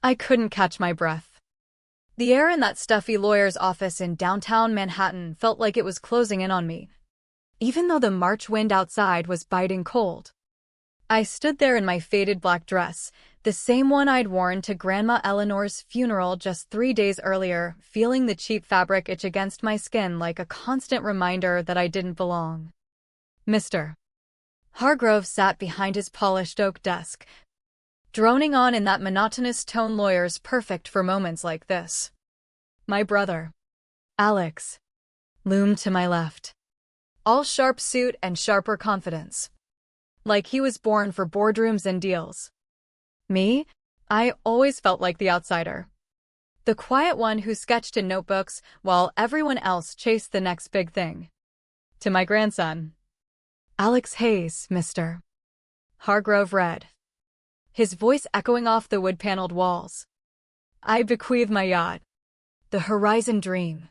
I couldn't catch my breath. The air in that stuffy lawyer's office in downtown Manhattan felt like it was closing in on me, even though the March wind outside was biting cold. I stood there in my faded black dress, the same one I'd worn to Grandma Eleanor's funeral just 3 days earlier, feeling the cheap fabric itch against my skin like a constant reminder that I didn't belong. Mr. Hargrove sat behind his polished oak desk, droning on in that monotonous tone lawyers perfect for moments like this. My brother, Alex, loomed to my left, all sharp suit and sharper confidence, like he was born for boardrooms and deals. Me? I always felt like the outsider, the quiet one who sketched in notebooks while everyone else chased the next big thing. To my grandson, Alex Hayes, Mr. Hargrove read, his voice echoing off the wood-paneled walls. I bequeath my yacht, the Horizon Dream,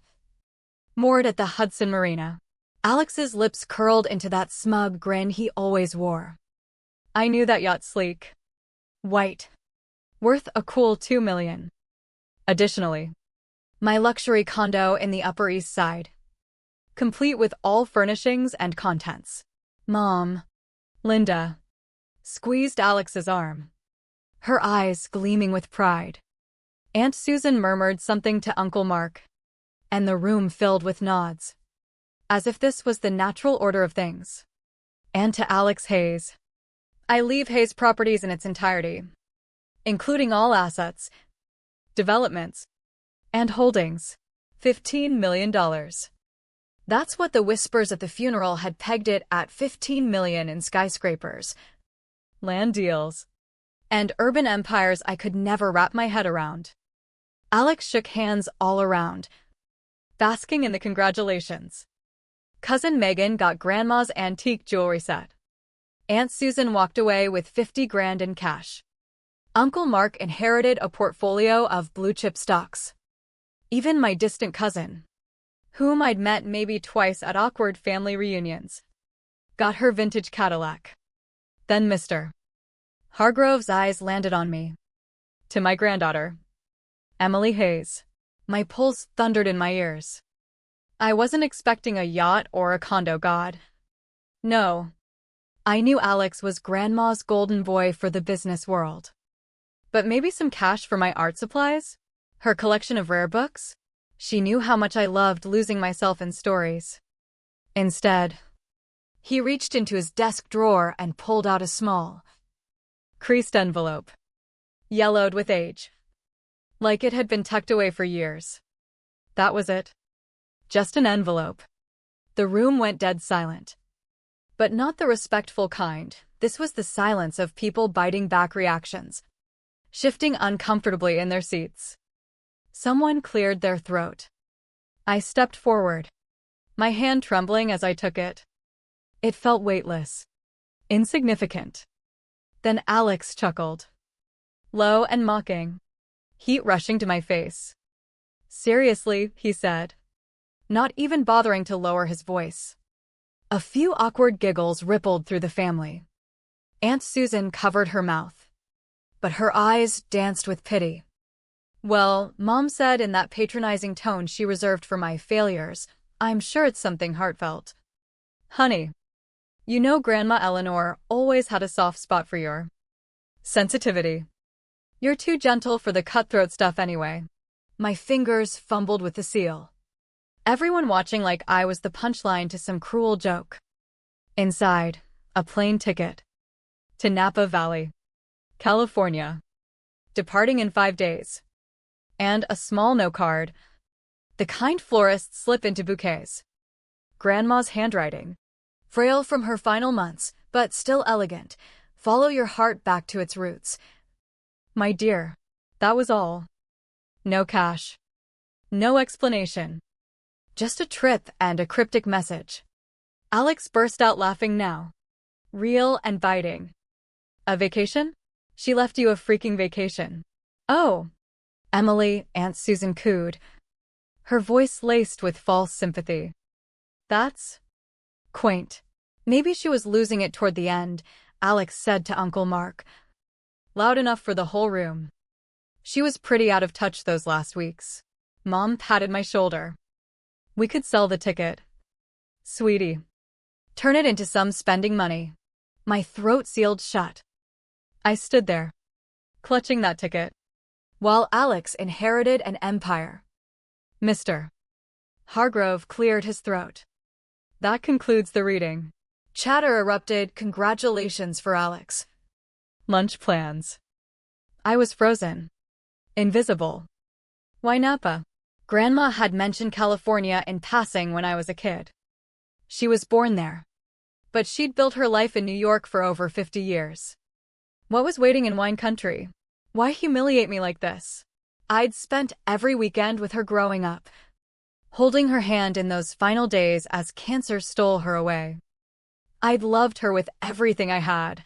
moored at the Hudson Marina. Alex's lips curled into that smug grin he always wore. I knew that yacht sleek, white, worth a cool $2 million. Additionally, my luxury condo in the Upper East Side, complete with all furnishings and contents. Mom, Linda, squeezed Alex's arm, her eyes gleaming with pride. Aunt Susan murmured something to Uncle Mark, and the room filled with nods, as if this was the natural order of things. And to Alex Hayes, I leave Hayes Properties in its entirety, including all assets, developments, and holdings, $15 million. That's what the whispers at the funeral had pegged it at, $15 million in skyscrapers, land deals, and urban empires I could never wrap my head around. Alex shook hands all around, basking in the congratulations. Cousin Megan got Grandma's antique jewelry set. Aunt Susan walked away with 50 grand in cash. Uncle Mark inherited a portfolio of blue-chip stocks. Even my distant cousin, whom I'd met maybe twice at awkward family reunions, got her vintage Cadillac. Then Mr. Hargrove's eyes landed on me. To my granddaughter, Emily Hayes. My pulse thundered in my ears. I wasn't expecting a yacht or a condo, God. No. I knew Alex was Grandma's golden boy for the business world. But maybe some cash for my art supplies? Her collection of rare books? She knew how much I loved losing myself in stories. Instead, he reached into his desk drawer and pulled out a small, creased envelope, yellowed with age, like it had been tucked away for years. That was it. Just an envelope. The room went dead silent. But not the respectful kind. This was the silence of people biting back reactions, shifting uncomfortably in their seats. Someone cleared their throat. I stepped forward, my hand trembling as I took it. It felt weightless, insignificant. Then Alex chuckled, low and mocking, heat rushing to my face. Seriously, he said, not even bothering to lower his voice. A few awkward giggles rippled through the family. Aunt Susan covered her mouth, but her eyes danced with pity. Well, Mom said in that patronizing tone she reserved for my failures, I'm sure it's something heartfelt. Honey, you know Grandma Eleanor always had a soft spot for your sensitivity. You're too gentle for the cutthroat stuff anyway. My fingers fumbled with the seal, everyone watching like I was the punchline to some cruel joke. Inside, a plane ticket to Napa Valley, California, departing in 5 days, and a small note card, the kind florists slip into bouquets. Grandma's handwriting, frail from her final months, but still elegant. Follow your heart back to its roots. My dear, that was all. No cash, no explanation. Just a trip and a cryptic message. Alex burst out laughing now, real and biting. A vacation? She left you a freaking vacation. Oh, Emily, Aunt Susan cooed, her voice laced with false sympathy. That's quaint. Maybe she was losing it toward the end, Alex said to Uncle Mark, loud enough for the whole room. She was pretty out of touch those last weeks. Mom patted my shoulder. We could sell the ticket. Sweetie. Turn it into some spending money. My throat sealed shut. I stood there, clutching that ticket, while Alex inherited an empire. Mr. Hargrove cleared his throat. That concludes the reading. Chatter erupted. Congratulations for Alex. Lunch plans. I was frozen. Invisible. Why Napa? Grandma had mentioned California in passing when I was a kid. She was born there. But she'd built her life in New York for over 50 years. What was waiting in wine country? Why humiliate me like this? I'd spent every weekend with her growing up, holding her hand in those final days as cancer stole her away. I'd loved her with everything I had.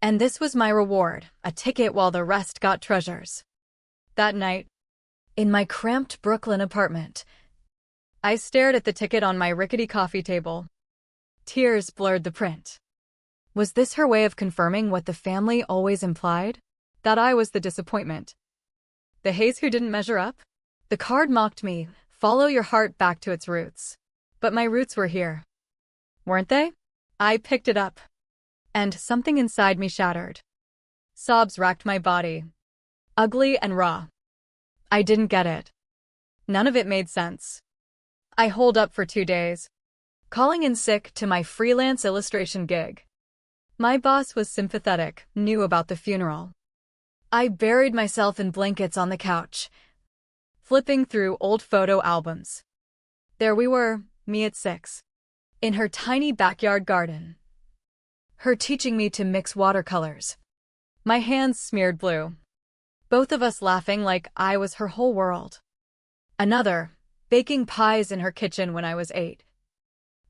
And this was my reward, a ticket while the rest got treasures. That night, in my cramped Brooklyn apartment, I stared at the ticket on my rickety coffee table. Tears blurred the print. Was this her way of confirming what the family always implied? That I was the disappointment. The Hayes who didn't measure up? The card mocked me, follow your heart back to its roots. But my roots were here. Weren't they? I picked it up. And something inside me shattered. Sobs racked my body. Ugly and raw. I didn't get it. None of it made sense. I holed up for 2 days, calling in sick to my freelance illustration gig. My boss was sympathetic, knew about the funeral. I buried myself in blankets on the couch, flipping through old photo albums. There we were, me at 6, in her tiny backyard garden. Her teaching me to mix watercolors. My hands smeared blue. Both of us laughing like I was her whole world. Another, baking pies in her kitchen when I was 8.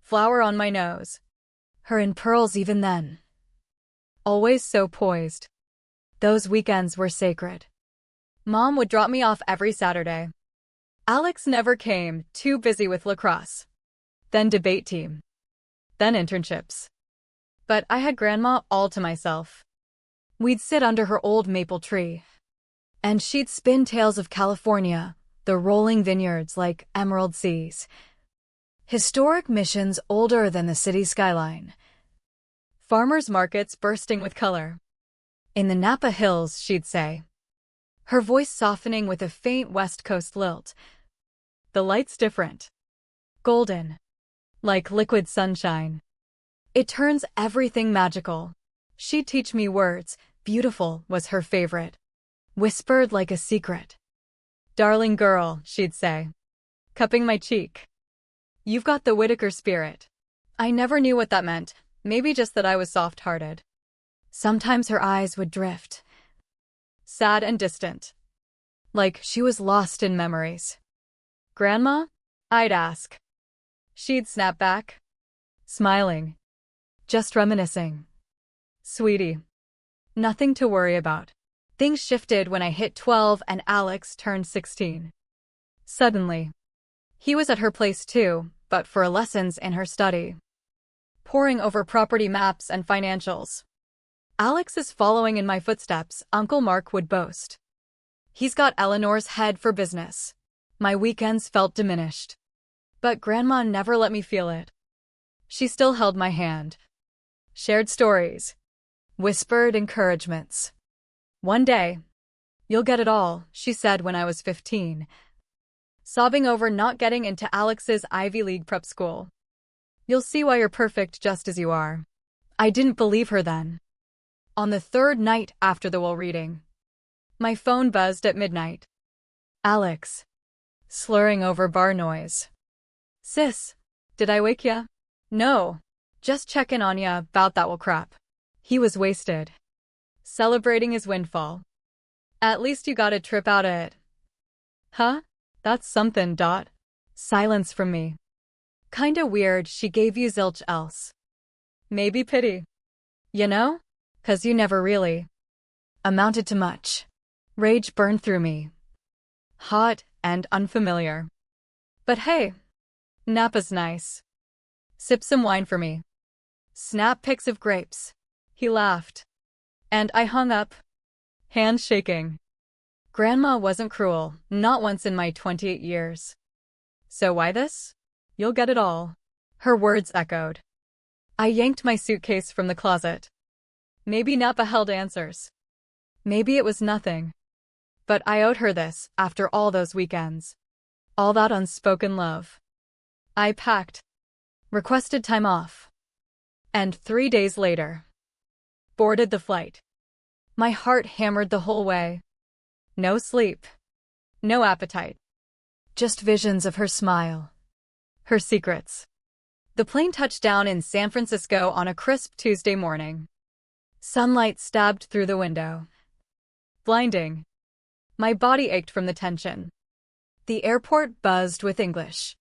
Flour on my nose. Her in pearls even then. Always so poised. Those weekends were sacred. Mom would drop me off every Saturday. Alex never came, too busy with lacrosse. Then debate team. Then internships. But I had Grandma all to myself. We'd sit under her old maple tree, and she'd spin tales of California, the rolling vineyards like emerald seas, historic missions older than the city skyline, farmers markets bursting with color. In the Napa Hills, she'd say, her voice softening with a faint West Coast lilt. The light's different. Golden. Like liquid sunshine. It turns everything magical. She'd teach me words. Beautiful was her favorite. Whispered like a secret. Darling girl, she'd say, cupping my cheek. You've got the Whitaker spirit. I never knew what that meant, maybe just that I was soft-hearted. Sometimes her eyes would drift, sad and distant, like she was lost in memories. Grandma? I'd ask. She'd snap back, smiling, just reminiscing. Sweetie, nothing to worry about. Things shifted when I hit 12 and Alex turned 16. Suddenly, he was at her place too, but for lessons in her study, poring over property maps and financials. Alex is following in my footsteps, Uncle Mark would boast. He's got Eleanor's head for business. My weekends felt diminished. But Grandma never let me feel it. She still held my hand, shared stories, whispered encouragements. One day, you'll get it all, she said when I was 15, sobbing over not getting into Alex's Ivy League prep school. You'll see why you're perfect just as you are. I didn't believe her then. On the 3rd night after the will reading, my phone buzzed at midnight. Alex, slurring over bar noise. Sis, did I wake ya? No, just checking on ya about that will crap. He was wasted, celebrating his windfall. At least you got a trip out of it. Huh? That's something, Dot. Silence from me. Kinda weird she gave you zilch else. Maybe pity. You know? 'Cause you never really amounted to much. Rage burned through me. Hot and unfamiliar. But hey, Napa's nice. Sip some wine for me. Snap pics of grapes. He laughed. And I hung up, hands shaking. Grandma wasn't cruel, not once in my 28 years. So why this? You'll get it all. Her words echoed. I yanked my suitcase from the closet. Maybe Napa held answers. Maybe it was nothing. But I owed her this after all those weekends. All that unspoken love. I packed. Requested time off. And 3 days later, boarded the flight. My heart hammered the whole way. No sleep. No appetite. Just visions of her smile. Her secrets. The plane touched down in San Francisco on a crisp Tuesday morning. Sunlight stabbed through the window. Blinding. My body ached from the tension. The airport buzzed with English.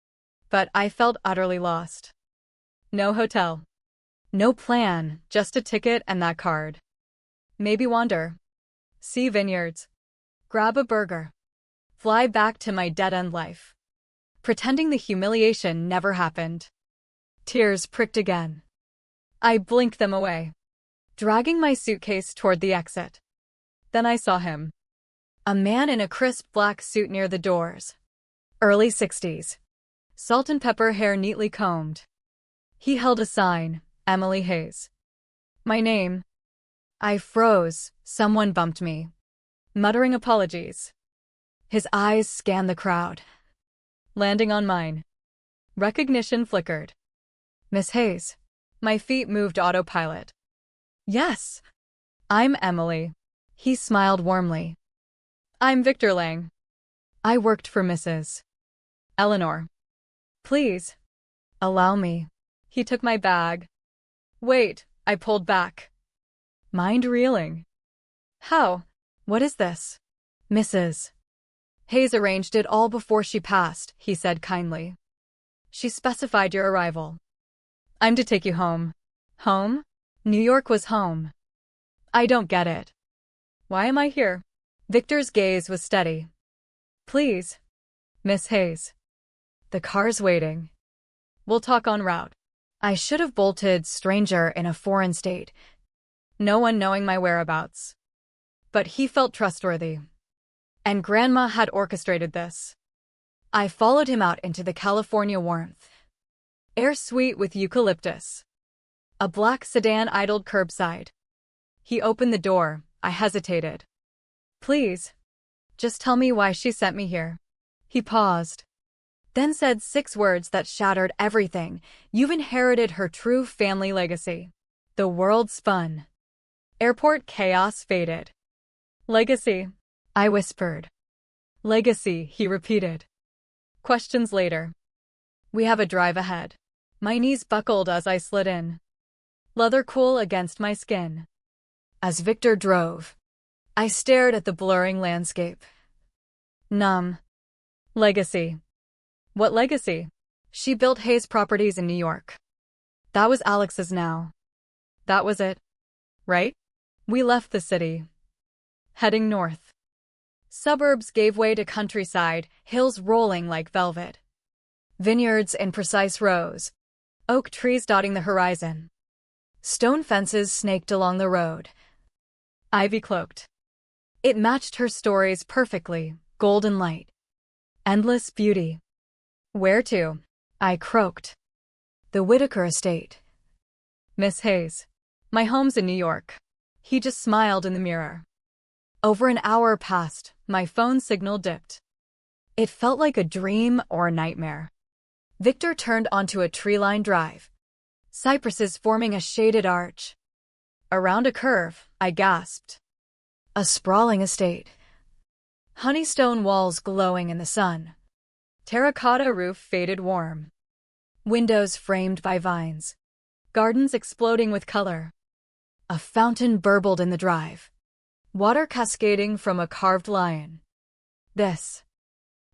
But I felt utterly lost. No hotel. No plan, just a ticket and that card. Maybe wander. See vineyards. Grab a burger. Fly back to my dead-end life. Pretending the humiliation never happened. Tears pricked again. I blinked them away, dragging my suitcase toward the exit. Then I saw him. A man in a crisp black suit near the doors. Early 60s. Salt and pepper hair neatly combed. He held a sign, Emily Hayes. My name. I froze. Someone bumped me, muttering apologies. His eyes scanned the crowd, landing on mine. Recognition flickered. Miss Hayes. My feet moved autopilot. Yes. I'm Emily. He smiled warmly. I'm Victor Lang. I worked for Mrs. Eleanor. Please. Allow me. He took my bag. Wait, I pulled back. Mind reeling. How? What is this? Mrs. Hayes arranged it all before she passed, he said kindly. She specified your arrival. I'm to take you home. Home? New York was home. I don't get it. Why am I here? Victor's gaze was steady. Please. Miss Hayes. The car's waiting. We'll talk en route. I should have bolted, stranger in a foreign state. No one knowing my whereabouts. But he felt trustworthy. And Grandma had orchestrated this. I followed him out into the California warmth. Air sweet with eucalyptus. A black sedan idled curbside. He opened the door. I hesitated. Please. Just tell me why she sent me here. He paused. Then said 6 words that shattered everything. You've inherited her true family legacy. The world spun. Airport chaos faded. Legacy, I whispered. Legacy, he repeated. Questions later. We have a drive ahead. My knees buckled as I slid in. Leather cool against my skin. As Victor drove, I stared at the blurring landscape. Numb. Legacy. What legacy? She built Hayes Properties in New York. That was Alex's now. That was it. Right? We left the city. Heading north. Suburbs gave way to countryside, hills rolling like velvet. Vineyards in precise rows. Oak trees dotting the horizon. Stone fences snaked along the road. Ivy cloaked. It matched her stories perfectly, golden light. Endless beauty. Where to? I croaked. The Whitaker estate. Miss Hayes. My home's in New York. He just smiled in the mirror. Over an hour passed, my phone signal dipped. It felt like a dream or a nightmare. Victor turned onto a tree-lined drive. Cypresses forming a shaded arch. Around a curve, I gasped. A sprawling estate. Honeystone walls glowing in the sun. Terracotta roof faded warm. Windows framed by vines. Gardens exploding with color. A fountain burbled in the drive. Water cascading from a carved lion. This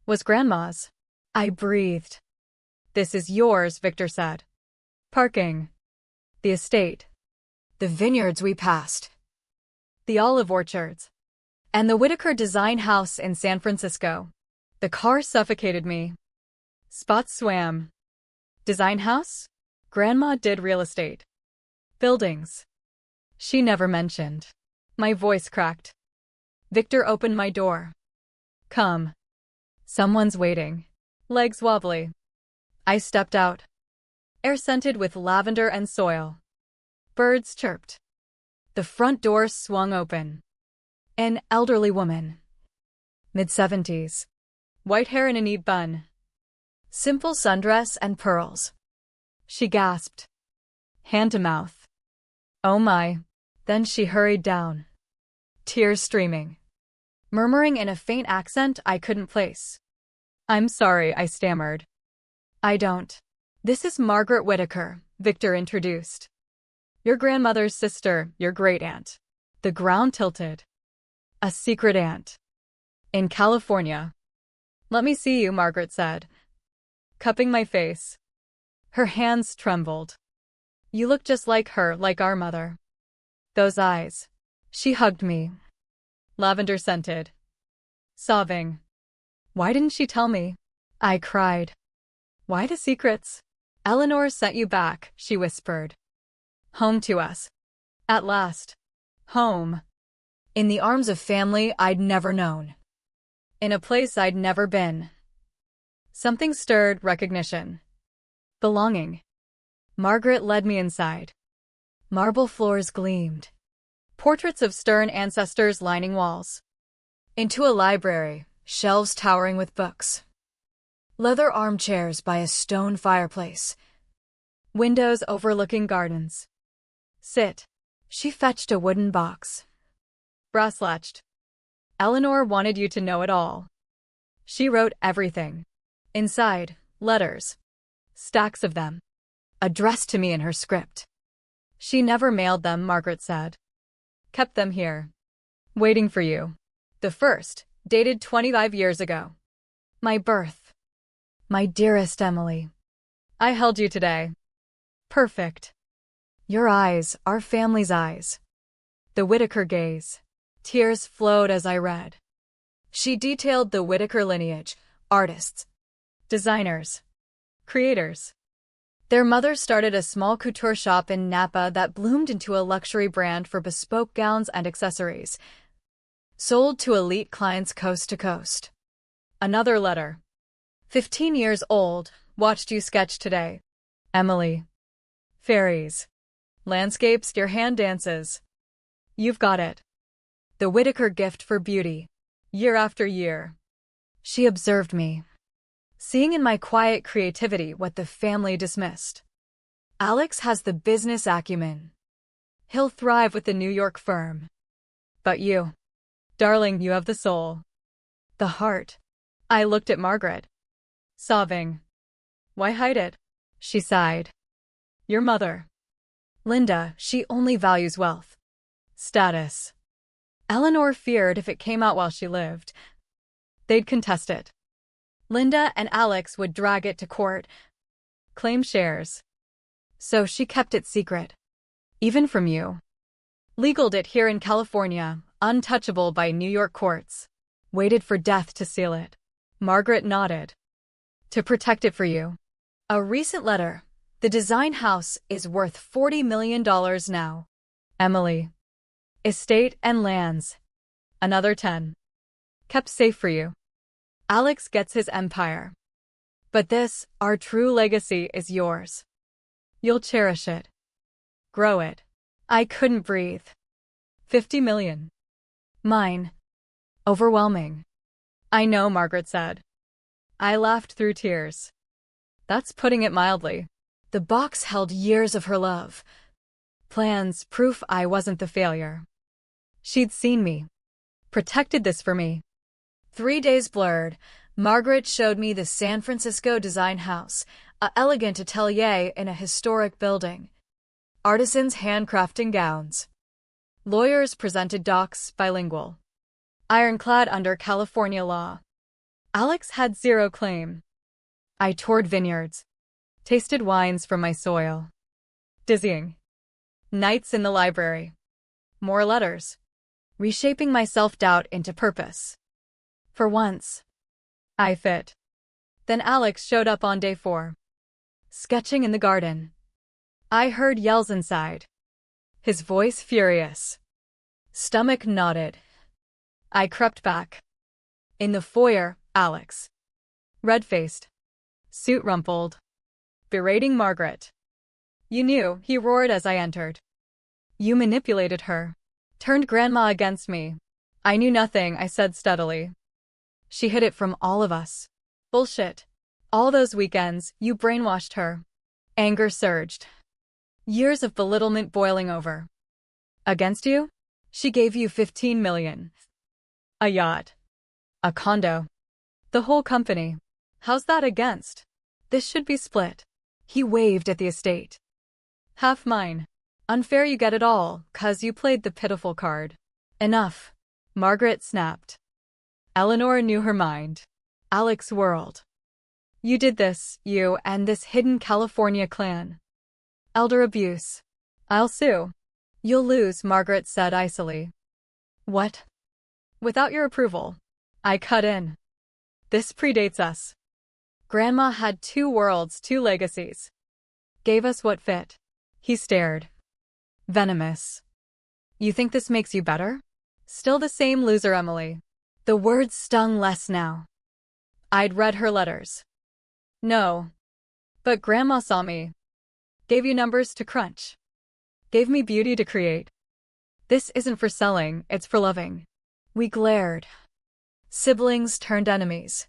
was Grandma's. I breathed. This is yours, Victor said. Parking. The estate. The vineyards we passed. The olive orchards. And the Whitaker Design House in San Francisco. The car suffocated me. Spots swam. Design house? Grandma did real estate. Buildings. She never mentioned. My voice cracked. Victor opened my door. Come. Someone's waiting. Legs wobbly. I stepped out. Air scented with lavender and soil. Birds chirped. The front door swung open. An elderly woman. Mid-70s. White hair in a neat bun. Simple sundress and pearls. She gasped. Hand to mouth. Oh my. Then she hurried down. Tears streaming. Murmuring in a faint accent I couldn't place. I'm sorry, I stammered. I don't. This is Margaret Whittaker, Victor introduced. Your grandmother's sister, your great-aunt. The ground tilted. A secret aunt. In California. Let me see you, Margaret said, cupping my face. Her hands trembled. You look just like her, like our mother. Those eyes. She hugged me. Lavender scented. Sobbing. Why didn't she tell me? I cried. Why the secrets? Eleanor sent you back, she whispered. Home to us. At last. Home. In the arms of family I'd never known. In a place I'd never been. Something stirred recognition. Belonging. Margaret led me inside. Marble floors gleamed. Portraits of stern ancestors lining walls. Into a library, shelves towering with books. Leather armchairs by a stone fireplace. Windows overlooking gardens. Sit. She fetched a wooden box. Brass latched. Eleanor wanted you to know it all. She wrote everything. Inside, letters. Stacks of them. Addressed to me in her script. She never mailed them, Margaret said. Kept them here. Waiting for you. The first, dated 25 years ago. My birth. My dearest Emily. I held you today. Perfect. Your eyes, our family's eyes. The Whittaker gaze. Tears flowed as I read. She detailed the Whittaker lineage, artists, designers, creators. Their mother started a small couture shop in Napa that bloomed into a luxury brand for bespoke gowns and accessories. Sold to elite clients coast to coast. Another letter. 15 years old, watched you sketch today. Emily. Fairies. Landscapes, your hand dances. You've got it. The Whittaker gift for beauty. Year after year. She observed me. Seeing in my quiet creativity what the family dismissed. Alex has the business acumen. He'll thrive with the New York firm. But you. Darling, you have the soul. The heart. I looked at Margaret. Sobbing. Why hide it? She sighed. Your mother. Linda, she only values wealth. Status. Eleanor feared if it came out while she lived, they'd contest it. Linda and Alex would drag it to court, claim shares. So she kept it secret. Even from you. Legaled it here in California, untouchable by New York courts. Waited for death to seal it. Margaret nodded. To protect it for you. A recent letter. The design house is worth $40 million now. Emily. Estate and lands. Another 10. Kept safe for you. Alex gets his empire. But this, our true legacy, is yours. You'll cherish it. Grow it. I couldn't breathe. 50 million. Mine. Overwhelming. I know, Margaret said. I laughed through tears. That's putting it mildly. The box held years of her love. Plans, proof I wasn't the failure. She'd seen me. Protected this for me. 3 days blurred, Margaret showed me the San Francisco design house, a elegant atelier in a historic building. Artisans handcrafting gowns. Lawyers presented docs, bilingual. Ironclad under California law. Alex had zero claim. I toured vineyards. Tasted wines from my soil. Dizzying. Nights in the library. More letters. Reshaping my self-doubt into purpose. For once, I fit. Then Alex showed up on day 4. Sketching in the garden. I heard yells inside. His voice furious. Stomach knotted. I crept back. In the foyer, Alex, red-faced, suit rumpled, berating Margaret. You knew, he roared as I entered. You manipulated her. Turned Grandma against me. I knew nothing, I said steadily. She hid it from all of us. Bullshit. All those weekends, you brainwashed her. Anger surged. Years of belittlement boiling over. Against you? She gave you 15 million. A yacht. A condo. The whole company. How's that against? This should be split. He waved at the estate. Half mine. Unfair you get it all, 'cause you played the pitiful card. Enough. Margaret snapped. Eleanor knew her mind. Alex whirled. You did this, you and this hidden California clan. Elder abuse. I'll sue. You'll lose, Margaret said icily. What? Without your approval. I cut in. This predates us. Grandma had 2 worlds, 2 legacies. Gave us what fit. He stared. Venomous. You think this makes you better? Still the same loser, Emily. The words stung less now. I'd read her letters. No. But Grandma saw me. Gave you numbers to crunch. Gave me beauty to create. This isn't for selling, it's for loving. We glared. Siblings turned enemies.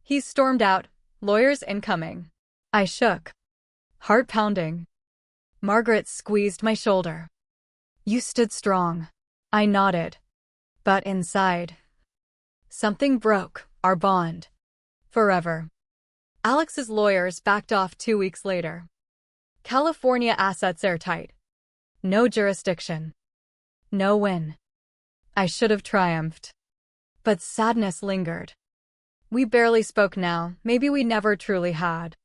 He stormed out, lawyers incoming. I shook. Heart pounding. Margaret squeezed my shoulder. You stood strong. I nodded. But inside, something broke, our bond. Forever. Alex's lawyers backed off 2 weeks later. California assets airtight. No jurisdiction. No win. I should have triumphed. But sadness lingered. We barely spoke now, maybe we never truly had.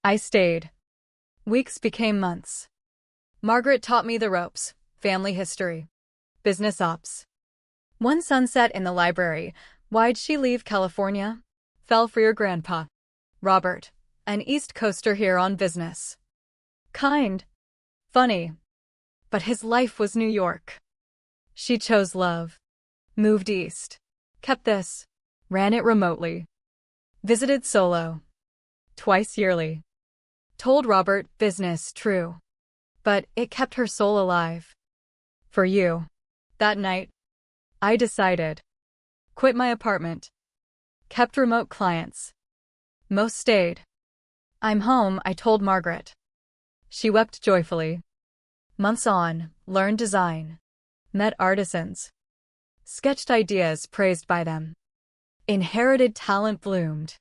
I stayed. Weeks became months. Margaret taught me the ropes, family history, business ops. One sunset in the library, why'd she leave California? Fell for your grandpa. Robert, an East Coaster here on business. Kind. Funny. But his life was New York. She chose love. Moved east. Kept this. Ran it remotely. Visited solo. Twice yearly. Told Robert, business, true. But it kept her soul alive. For you. That night, I decided. Quit my apartment. Kept remote clients. Most stayed. I'm home, I told Margaret. She wept joyfully. Months on, learned design. Met artisans. Sketched ideas praised by them. Inherited talent bloomed.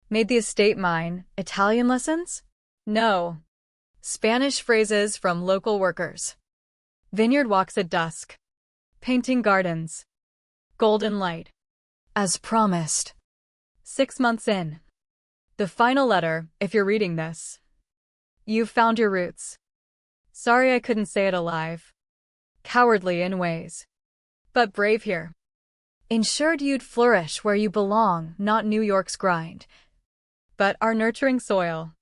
Made the estate mine. Italian lessons? No. Spanish phrases from local workers. Vineyard walks at dusk. Painting gardens. Golden light. As promised. 6 months in. The final letter, if you're reading this. You've found your roots. Sorry I couldn't say it alive. Cowardly in ways. But brave here. Ensured you'd flourish where you belong, not New York's grind. But our nurturing soil.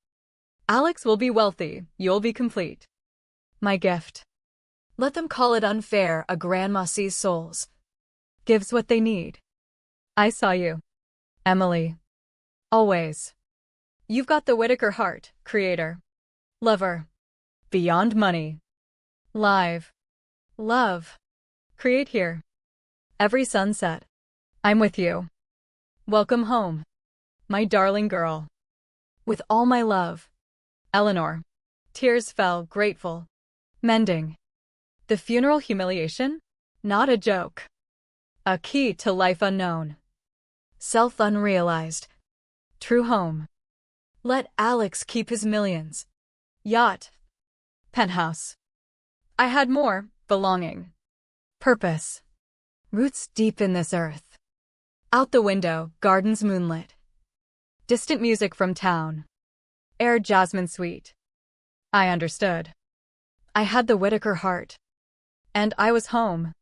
Alex will be wealthy, you'll be complete. My gift. Let them call it unfair, a grandma sees souls. Gives what they need. I saw you. Emily. Always. You've got the Whitaker heart, creator. Lover. Beyond money. Live. Love. Create here. Every sunset. I'm with you. Welcome home. My darling girl. With all my love. Eleanor. Tears fell, grateful. Mending. The funeral humiliation? Not a joke. A key to life unknown. Self unrealized. True home. Let Alex keep his millions. Yacht. Penthouse. I had more, belonging. Purpose. Roots deep in this earth. Out the window, gardens moonlit. Distant music from town. Air jasmine sweet. I understood. I had the Whitaker heart. And I was home.